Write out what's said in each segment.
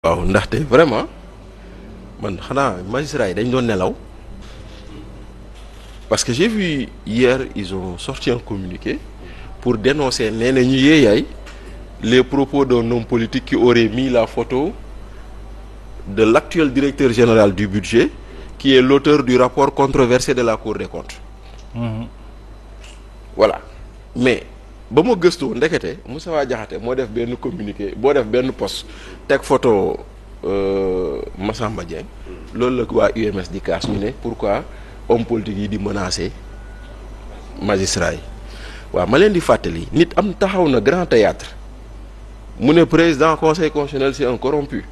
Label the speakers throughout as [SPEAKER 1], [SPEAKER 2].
[SPEAKER 1] waaw ndaxte vraiment man xanaa magistrats yi dañ doon nelaw parce que j'ai vu hier ils ont sorti un communiqué pour dénoncer nee na ñu yeeyaay les propos d'un homme politique qui aurait mis la photo de l'actuel directeur général du budget qui est l'auteur du rapport controversé de la Cour des comptes. Voilà mais ba ma gëstoo ndekete Moustapha Diakhaté moo def benn communiqué boo def benn post teg photo Massamba Dieng loolu la waa UMS di kaas ñu ne pourquoi homme politique yi di menacer magistrat yi waaw ma leen di fàttali nit am taxaw na Grand Théâtre mu ne président conseil constitutionnel c'est un corrompu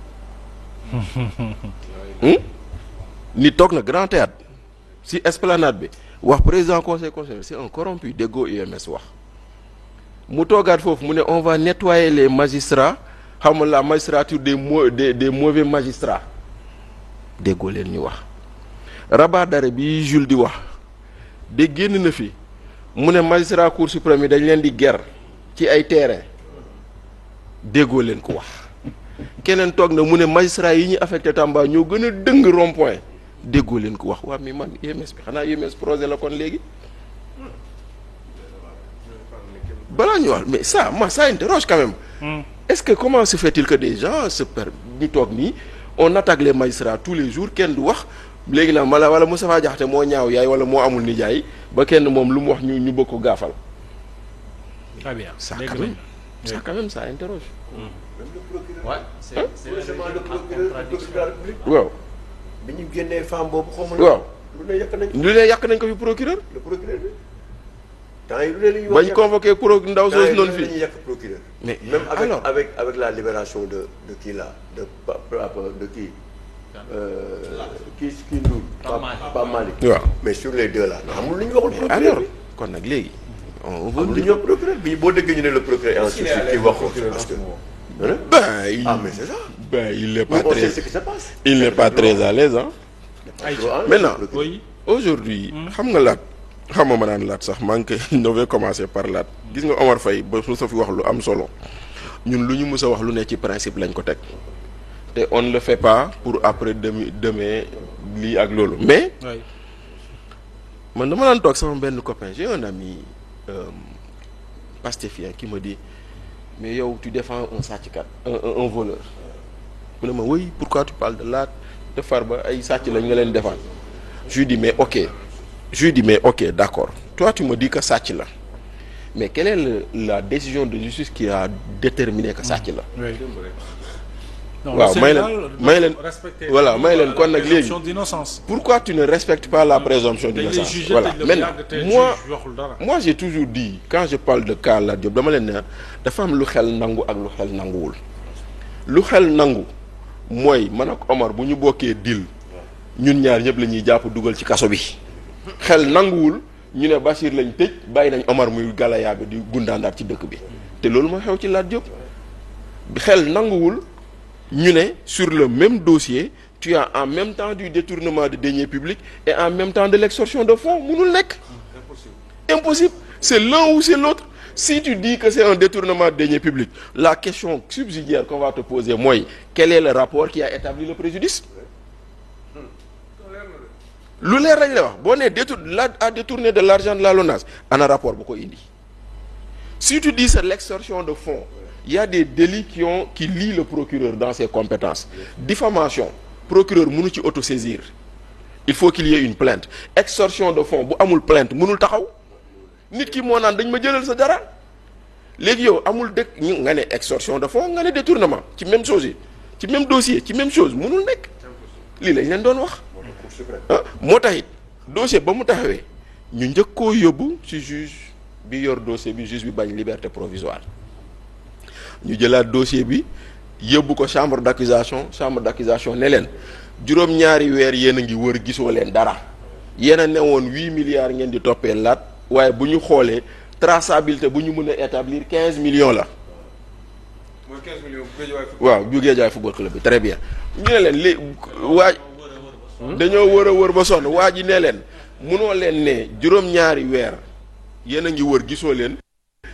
[SPEAKER 1] nit toog na Grand Théâtre si esplanade bi wax président conseil constitutionnel c'est un corrompu déggoo UMS wax mu toogaat foofu mu ne on va nettoyer les magistrats xam nga la magistrature des mauvais magistrats déggoo leen ñu wax rabat d'arrêt bi Jules di wax de génn na fi mu ne magistrat cour suprême yi dañ leen di ger ci ay terrain déggoo leen ko wax keneen toog na mu ne magistrat yi ñu affecté Tamba ñoo gën a dëng rond-point déggoo leen ko wax waa mais man UMS bi xanaa UMS projet la kon léegi balaa ñu wax mais ça interroge quand même. Est-ce que comment se fait-il que des gens ñu toog nii on attaque les magistrats tous les jours kenn du wax léegi nag wala Moustapha Diakhaté moo ñaaw yaay wala moo amul nijaay ba kenn moom lu mu wax ñu bëgg ko gaafal.
[SPEAKER 2] Très bien.
[SPEAKER 1] Ça quand même ça interroge.
[SPEAKER 3] Ouais, c'est le procureur
[SPEAKER 1] waaw.
[SPEAKER 3] bi ñu génnee femme boobu xaw ma.
[SPEAKER 1] waaw
[SPEAKER 3] lu ne yàq nañ
[SPEAKER 1] ko fi procureur.
[SPEAKER 3] le procureur bi. temps yi lu ne la ñuy wax
[SPEAKER 1] bañ convoqué pour ndaw soosu noonu fii
[SPEAKER 3] temps yi lu ne la ñuy yàq procureur.
[SPEAKER 1] mais
[SPEAKER 3] même
[SPEAKER 1] alors
[SPEAKER 3] avec la libération de kii là de kii. kii Ndour. Pape Malick.
[SPEAKER 1] waaw
[SPEAKER 3] mais sur les deux là. amul lu ñu waxul procureur
[SPEAKER 1] alors
[SPEAKER 3] bi.
[SPEAKER 1] kon nag léegi. on
[SPEAKER 3] amul lu ñu wax procureur bi boo déggee ñu ne le procureur est en sursis kii wax ko parce que. mais c'est ça.
[SPEAKER 1] Il n'est
[SPEAKER 3] Oui,
[SPEAKER 1] pas
[SPEAKER 3] on
[SPEAKER 1] très
[SPEAKER 3] sait ce qui se passe.
[SPEAKER 1] il n'est pas très à l'aise hein. Maintenant
[SPEAKER 2] Oui.
[SPEAKER 1] aujourd'hui xam nga laat xam nga ma naan laat sax maa ngi koy devait commencer par laat gis nga Omar Faye ba su sa fi wax lu am solo ñun lu ñu mës a wax lu ne ci principe lañ ko teg te on ne le fait pas pour après demain lii ak loolu mais
[SPEAKER 2] Oui.
[SPEAKER 1] man dama naan toog sama benn copain j'ai un ami pastéfien qui me dit mais yow tu défends un sàcckat un voleur mu ne ma oui pourquoi tu parles de laat de Farba ay sàcc lañ nga leen défendre je lui dis mais ok d'accord toi tu me dis que sàcc la mais quelle est la décision de justice qui a déterminé que sàcc la
[SPEAKER 2] Oui. Non,
[SPEAKER 1] waaw
[SPEAKER 2] le
[SPEAKER 1] may
[SPEAKER 2] Sénégal
[SPEAKER 1] leen may leen
[SPEAKER 2] doit respecter
[SPEAKER 1] voilà may leen kon
[SPEAKER 2] la
[SPEAKER 1] nag léegi
[SPEAKER 2] présomption d'innocence.
[SPEAKER 1] pourquoi tu ne respectes pas la présomption
[SPEAKER 2] Dañ lay
[SPEAKER 1] d'innocence
[SPEAKER 2] juger,
[SPEAKER 1] voilà
[SPEAKER 2] dañ la
[SPEAKER 1] maintenant
[SPEAKER 2] yàgg te
[SPEAKER 1] moi
[SPEAKER 2] juge waxul dara.
[SPEAKER 1] moi j'ai toujours dit quand je parle de cas Lat Diop dama leen ne dafa am lu xel nangu ak lu xel nanguwul lu xel nangu mooy man ak Omar bu ñu bokkee deal ñun ñaar ñëpp la ñuy jàpp dugal ci kaso bi xel nanguwul ñu ne Bachir lañ tëj bàyyi nañ Omar muy galayaa bi di gundaandaat ci dëkk bi te loolu mooy xew ci Lat Diop xel nanguwul ñu ne sur le même dossier tu as en même temps du détournement de deniers publics et en même temps de l'extorsion de fonds mënul nekk impossible c'est l'un ou c'est l'autre si tu dis que c'est un détournement de deniers publics la question subsidiaire qu'on va te poser mooy quel est le rapport qui a établi le préjudice lu leer lañ la wax boo nee a détourné de l'argent de la LONASE ana rapport bu ko indi si tu dis c'est l'extorsion de fonds il y a des délits qui lient le procureur dans ses compétences diffamation procureur mënu ci autosaisir il faut qu'il y ait une plainte extorsion de fonds bu amul plainte mënul taxaw nit ki moo naan dañ ma jëlal sa dara léegi yow amul dëkk nga ne extorsion de fonds nga ne détournement ci même chose yi ci même dossier ci même chose mënul nekk lii lañ leen doon wax moo tax it dossier ba mu taxawee ñu njëkk koo yóbbu ci juge bi yor dossier bi juge bi bañ liberté provisoire ñu jëlaat dossier bi yóbbu ko chambre d'accusation ne leen juróom-ñaari weer yéen a ngi wër gisoo leen dara yéen a newoon 8 milliards ngeen di toppee Lat waaye bu ñu xoolee traçabilité bu ñu mën a établir 15 millions la.
[SPEAKER 4] mooy 15 millions bu Guédiawaye
[SPEAKER 1] waaw bu Guédiawaye football club bi très bien ñu ne leen li waaj dañoo wër ba sonn waa ji ne leen mënoo leen ne juróom-ñaari weer yéen a ngi wër gisoo leen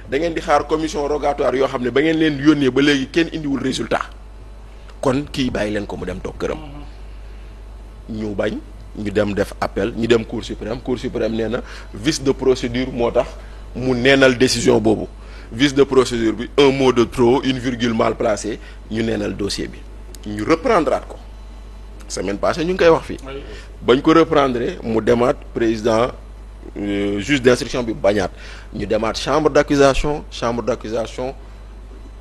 [SPEAKER 1] da ngeen di xaar commission rogatoire yoo xam ne ba ngeen leen yónnee ba léegi kenn indiwul résultat kon kii bàyyi leen ko mu dem toog këram. ñu bañ ñu dem def appel ñu dem cour suprême nee na vice de procédure moo tax mu neenal décision boobu vice de procédure bi un mot de trop une virgule mal placée ñu neenal dossier bi ñu reprendraat ko semaine passée ñu ngi koy wax fii bañ ko reprendre mu demaat président juge d'instruction bi bañaat ñu demaat chambre d'accusation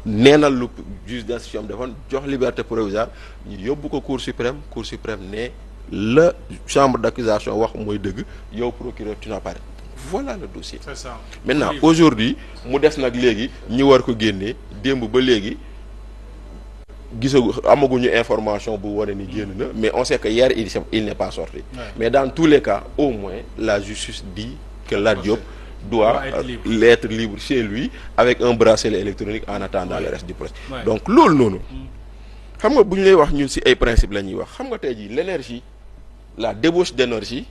[SPEAKER 1] neenal lu juge d'instruction bi defoon jox liberté provisoire ñu yóbbu ko cour suprême ne la chambre d'accusation wax mooy dëgg yow procureur tu n'as pas. Voilà le dossier. C'est ça. Maintenant aujourd'hui mu des nag léegi ñi war ko génnee démb ba léegi gisagu amaguñu information bu wane ni génn na mais on sait que hier il n'est pas sorti. Mais dans tous les cas au moins la justice dit que Lat Diop doit être libre chez lui avec un bracelet électronique en attendant le reste du procès. Donc loolu noonu xam nga bu ñu lay wax ñun ci ay principe la ñuy wax xam nga tey jii l'énergie la débauche d'énergie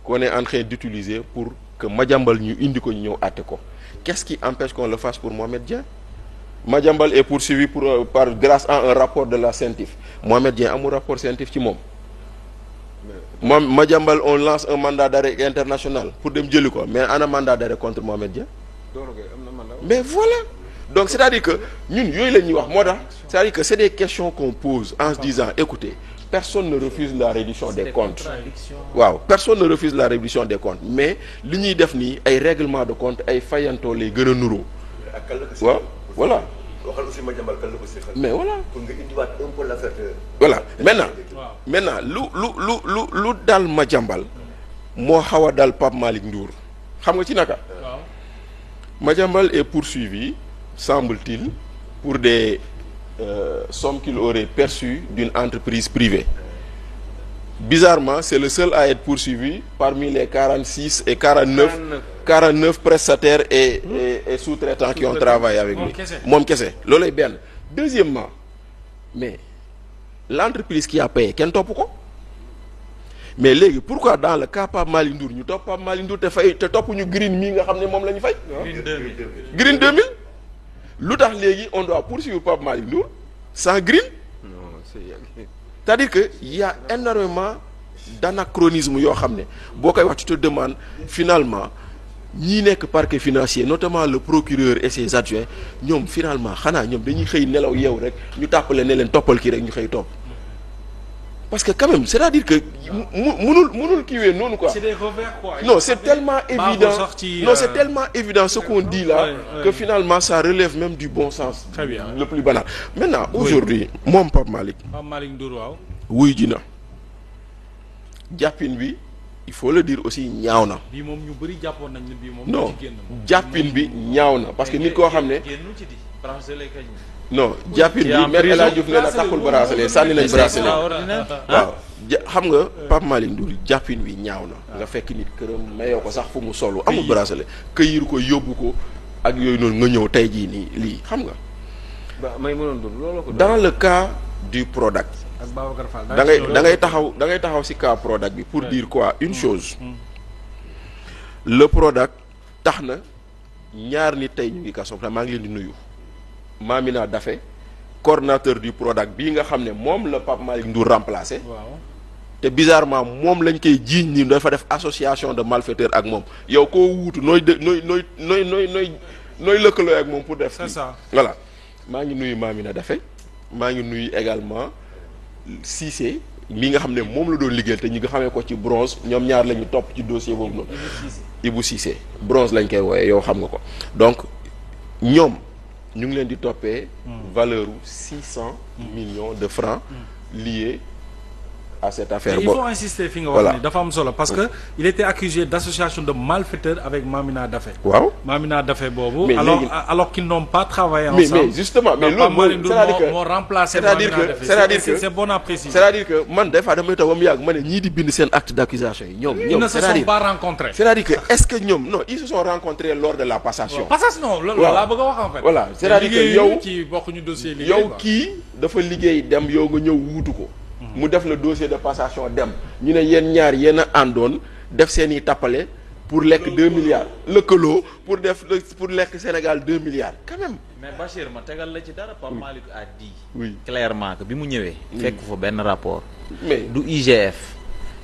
[SPEAKER 1] qu'on est en train d'utiliser pour que Madiambal ñu indi ko ñu ñëw àtte ko qu'est-ce qui empêche qu'on le fasse pour Mohamed Dieng? Madiambal est poursuivi par grâce à un rapport de la CENTIF. Mohamed Dieng amul rapport CENTIF ci moom Madiambal on lance un mandat d'arrêt international pour dem jëli ko mais ana mandat d'arrêt contre Mohamed Dieng? Mais voilà. Donc c'est-à-dire que ñun yooyu la ñuy wax moo tax c'est-à-dire que c'est des questions qu'on pose en se disant écoutez personne ne refuse la réduction des comptes waaw personne ne refuse la réduction des comptes mais li ñuy def nii ay règlement de compte ay fayantoo lay gën a nuroo waaw voilà
[SPEAKER 3] waxal aussi Madiambal kan la ko seqal
[SPEAKER 1] mais voilà
[SPEAKER 3] pour nga indiwaat un peu l'affaire
[SPEAKER 1] voilà maintenant lu dal Madiambal moo xaw a dal Pape Malick Ndour xam nga ci naka Madiambal est poursuivi semble-t-il pour des sommes qu'il aurait perçues d'une entreprise privée. Bizarrement, c'est le seul à être poursuivi parmi les 46 et 49 prestataires et sous-traitants qui ont travaillé avec lui. Moom kese loolay benn. Deuxièmement, mais l'entreprise qui a payé kenn topp ko. Mais léegi pourquoi dans le cas Pape Malick Ndour ñu topp Pape Malick Ndour te topp ñu Green mii nga xam ne moom la ñu fay. Green 2000. Lu tax léegi on doit poursuivre Pape Malick Ndour sans Green. C'est-à-dire que il y a énormément d'anachronisme yoo xam ne boo koy wax tu te demandes finalement ñi nekk parquet financier notamment le procureur et ses adjoints ñoom finalement xanaa ñoom dañuy xëy nelaw yeew rek ñu tàppale ne leen toppal kii rek ñu xëy topp parce que quand même c'est-à-dire que mënul kiiwee noonu quoi.
[SPEAKER 2] C'est des revers quoi.
[SPEAKER 1] Non, c'est tellement évident. Non, c'est tellement évident ce qu'on dit là que finalement ça relève même du bon sens.
[SPEAKER 2] Très bien.
[SPEAKER 1] Le plus banal. Maintenant, aujourd'hui, moom Pape Malick
[SPEAKER 2] Ndour waaw.
[SPEAKER 1] wuy ji na jàppin bi il faut le dire aussi ñaaw na.
[SPEAKER 2] bii moom ñu bëri jàppoon nañ ne bii moom.
[SPEAKER 1] Non, jàppin bi ñaaw na parce que nit koo xam ne. Non jàppin bi maître El Hadji Diouf ne la takkul bracelet sànni nañ bracelet waaw xam nga Pape Malick Ndour jàppin bi ñaaw na nga fekk nit këram mayoo ko sax fu mu solu amul bracelet këyir ko yóbbu ko ak yooyu noonu nga ñëw tey jii nii lii xam nga dans le cas du Prodac da ngay taxaw ci cas Prodac bi pour dire quoi une chose le Prodac tax na ñaar nit tey ñu ngi kaso maa ngi leen di nuyu Mamina Daffé coordonnateur du Prodac bii nga xam ne moom la Pape Malick Ndour remplacé te bizarrement moom lañ koy jiiñ ni dafa def association de malfaiteurs ak moom yow koo wuutu nooy lëkkaloo ak moom pour def
[SPEAKER 2] c'est ça
[SPEAKER 1] voilà maa ngi nuyu Mamina Daffé maa ngi nuyu également Cissé mi nga xam ne moom la doon liggéeyal te ñi nga xamee ko ci bronze ñoom ñaar la ñu topp ci dossier boobu noonu Ibou Cissé bronze lañ koy wooyee yow xam nga ko donc ñoom ñu ngi leen di toppee valeur 600 millions de francs liés à cette affaire.
[SPEAKER 2] Il faut insister fi nga wax ni dafa am solo parce que il était accusé d'association de malfaiteurs avec Mamina Daffé.
[SPEAKER 1] waaw
[SPEAKER 2] Mamina Daffé boobu. alors qu'ils n'ont pas travaillé ensemble.
[SPEAKER 1] mais justement mais loolu
[SPEAKER 2] c'est-à-dire que moo remplacé Mamina Daffé. c'est bon à préciser.
[SPEAKER 1] c'est-à-dire que man des fois damay taw ba mu yàgg ma ne ñii di bind seen acte d'accusation yi ñoom.
[SPEAKER 2] ils ne se sont pas rencontrés.
[SPEAKER 1] c'est-à-dire que est-ce que ñoom non ils se sont rencontrés lors de la passation.
[SPEAKER 2] passation loolu laa bëgg a wax en fait.
[SPEAKER 1] voilà c'est-à-dire que yow
[SPEAKER 2] ci bokkuñu dossier liggéey
[SPEAKER 1] yow kii dafa liggéey dem yow nga ñëw wuutu ko. mu def le dossier de passation dem ñu ne yéen ñaar yéen a àndoon def seen i tappale pour lekk 2 milliards lëkkaloo pour lekk Sénégal 2 milliards quand même.
[SPEAKER 5] mais Bachir ma tegal la ci dara Pape Malick a dit
[SPEAKER 1] oui
[SPEAKER 5] clairement que bi mu ñëwee. fekk fa benn rapport.
[SPEAKER 1] mais
[SPEAKER 5] du IGF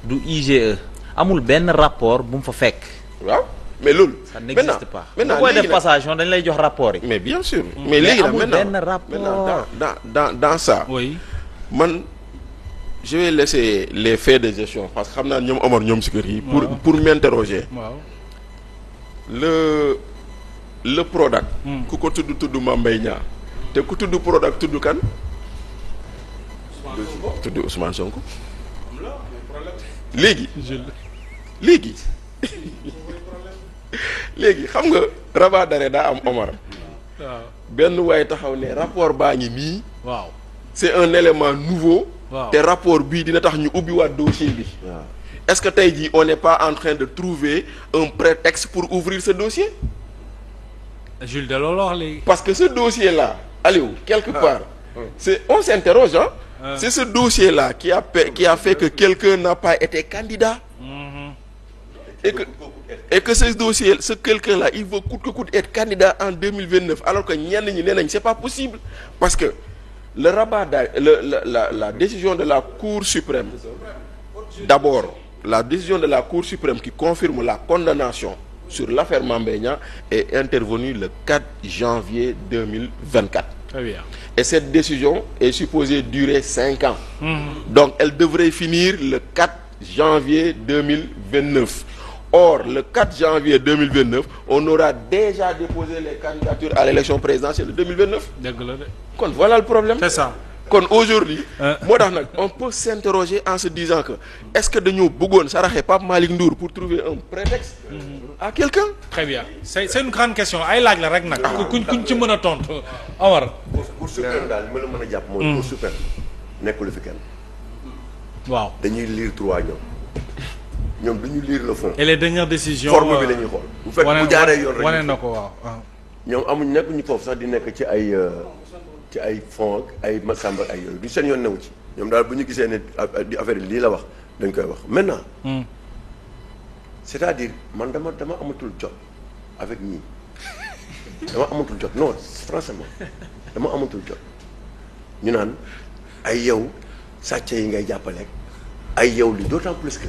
[SPEAKER 5] du IGE amul benn rapport bu mu fa fekk.
[SPEAKER 1] waaw mais loolu.
[SPEAKER 5] ça n'existe pas.
[SPEAKER 1] maintenant
[SPEAKER 5] booy def
[SPEAKER 1] léegi nag
[SPEAKER 5] passation dañ lay jox rapport yi.
[SPEAKER 1] mais bien sûr. mais léegi nag
[SPEAKER 5] amul benn
[SPEAKER 1] maintenant
[SPEAKER 5] rapport
[SPEAKER 1] dans ça.
[SPEAKER 2] oui
[SPEAKER 1] man je vais laisser les faits de gestion parce que xam naa ñoom Omar ñoom si kër yi.
[SPEAKER 2] waaw
[SPEAKER 1] pour m'interroger.
[SPEAKER 2] waaw.
[SPEAKER 1] le Prodac. ku ko tudd Mame Mbaye Niang te ku tudd Prodac tudd kan. tudd Ousmane Sonko. léegi léegi xam nga rabat d'arrêt daa am Omar.
[SPEAKER 2] waaw
[SPEAKER 1] benn waaye taxaw ne rapport baa ngi nii.
[SPEAKER 2] waaw.
[SPEAKER 1] c'est un élément nouveau.
[SPEAKER 2] waaw
[SPEAKER 1] te rapport bii dina tax ñu ubbiwaat dossier bi. est-ce que tey jii on n'est pas en train de trouver un prétexte pour ouvrir ce dossier.
[SPEAKER 2] Jules de loolu wax léegi.
[SPEAKER 1] parce que ce dossier-là Aliou quelque part on s'interroge c'est ce dossier-là qui a fait que quelqu'un n'a pas été candidat. et que ce dossier ce quelqu'un-là il veut coûte que coûte être candidat en 2029 alors que ñenn ñi nee nañ c'est pas possible parce que le rabat la décision de la Cour suprême d'abord la décision de la Cour suprême qui confirme la condamnation sur l'affaire Mame Mbaye Niang est intervenue le 4 janvier 2024.
[SPEAKER 2] Très bien.
[SPEAKER 1] Et cette décision est supposée durer 5 ans. Donc elle devrait finir le 4 janvier 2029. Or, le 4 janvier 2029, on aura déjà déposé les candidatures à l'élection présidentielle de 2029.
[SPEAKER 2] dëgg la de.
[SPEAKER 1] Kon voilà le problème.
[SPEAKER 2] C'est ça.
[SPEAKER 1] Kon aujourd'hui moo tax nag on peut s'interroger en se disant que est-ce que dañoo bëggoon saraxe Pape Malick Ndour pour trouver un prétexte à quelqu'un.
[SPEAKER 2] Très bien c'est une grande question ay laaj la rek nag. kuñ ci mën a tontu Omar.
[SPEAKER 3] Cour suprême daal li ma la mën a jàpp mooy Cour suprême nekkul fi kenn.
[SPEAKER 2] waaw.
[SPEAKER 3] dañuy lire droit ñoom duñu lire le fond.
[SPEAKER 2] et les dernières décisions.
[SPEAKER 3] forme bi la ñuy xool. bu fekk bu jaaree yoon rek
[SPEAKER 2] wane na ko waaw.
[SPEAKER 3] ñoom amuñ nekkuñu foofu sax di nekk ci ay fonds ak ay masamba ay yooyu du seen yoon newu ci ñoom daal bu ñu gisee ne di affaire lii la wax dañ koy wax maintenant. c'est-à-dire man dama amatul jot avec ñii dama amatul jot non franchement dama amatul jot ñu naan ay yow sàcc yi ngay jàppaleeg ay yow li d'autant plus que.